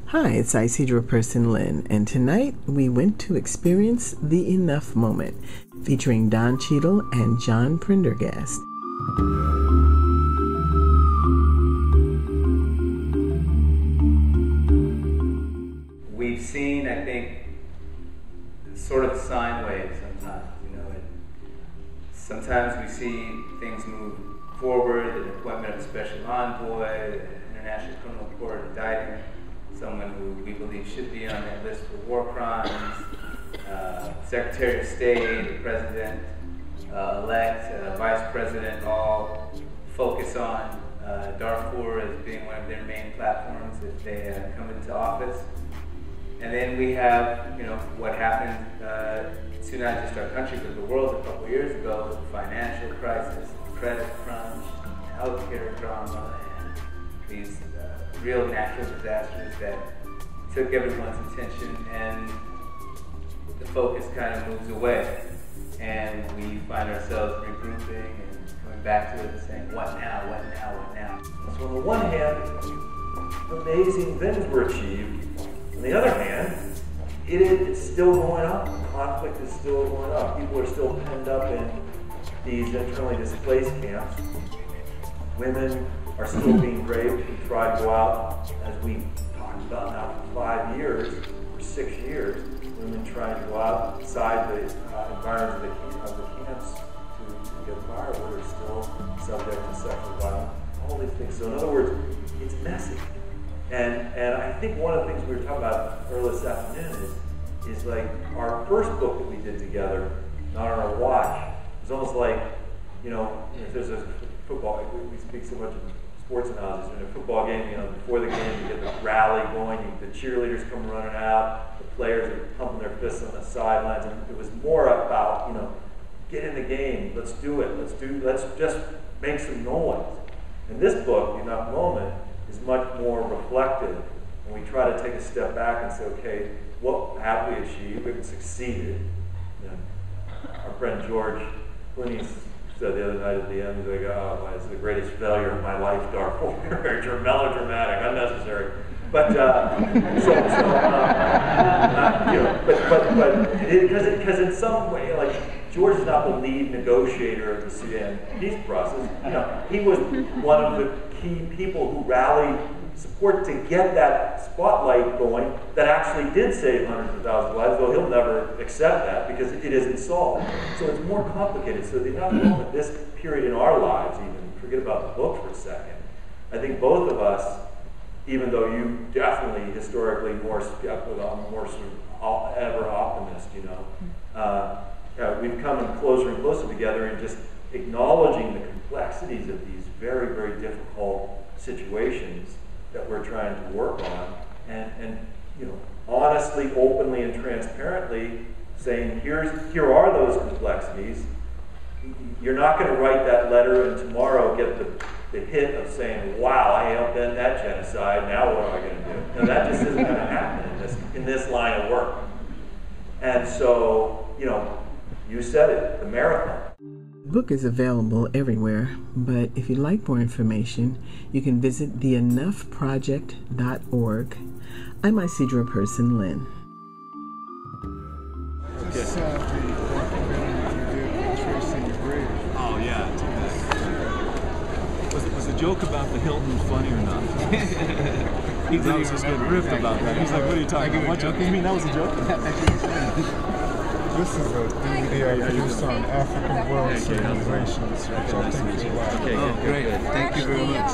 Hi, it's Isidra Person-Lynn, and tonight we went to experience the Enough Moment, featuring Don Cheadle and John Prendergast. We've seen, I think, sort of sine waves sometimes, and sometimes we see things move forward, the appointment of a special envoy, the International Criminal Court indicting someone who we believe should be on that list for war crimes, Secretary of State, the President-elect, Vice President, all focus on Darfur as being one of their main platforms if they come into office. And then we have, what happened to not just our country, but the world a couple years ago, with the financial crisis, credit crunch, healthcare drama, and these real natural disasters that took everyone's attention, and the focus kind of moves away. And we find ourselves regrouping and coming back to it and saying, what now, what now, what now? So on the one hand, amazing things were achieved. On the other hand, it's still going on. Conflict is still going on. People are still penned up in these internally displaced camps. Women are still being raped who try to go out, as we talked about now for 5 years, for 6 years. Women trying to go outside the environment of the camps to get firewood are still subject to sexual violence. All these things. So in other words, it's messy. And I think one of the things we were talking about earlier this afternoon is like our first book that we did together, Not on Our Watch, it's almost like, if there's a football, we speak so much of sports analogies. In a football game, before the game, you get the rally going, the cheerleaders come running out, the players are pumping their fists on the sidelines, and it was more about, get in the game, let's do it, let's just make some noise. In this book, The Enough Moment, is much more reflective, and we try to take a step back and say, okay, what have we achieved? We've succeeded. Our friend George Clooney said the other night at the end, he's like, oh, it's the greatest failure of my life, Darfur. Very melodramatic, unnecessary. But because in some way, like, George is not the lead negotiator of the Sudan peace process. He was one of the key people who rallied support to get that spotlight going that actually did save hundreds of thousands of lives, though he'll never accept that because it isn't solved. So it's more complicated. So the Enough Moment, this period in our lives, even, forget about the book for a second, I think both of us, even though you definitely historically more skeptical, I'm more sort of ever optimist, we've come closer and closer together in just acknowledging the complexities of these very, very difficult situations that we're trying to work on, and honestly, openly, and transparently saying, here are those complexities. You're not going to write that letter and tomorrow get the hit of saying, wow, I helped end that genocide, now what am I going to do? And that just isn't going to happen in this line of work. And so, you said it, the marathon. The book is available everywhere, but if you'd like more information, you can visit theenoughproject.org. I'm Isidra Person-Lynn. Okay. Oh, yeah. Was the joke about the Hilton funny or not? He was just getting riffed about that. He's like, what are you talking about? What joke? You mean that was a joke? This is a DVD I produced on African world civilizations, which I think you like. Okay, great. Thank you very much.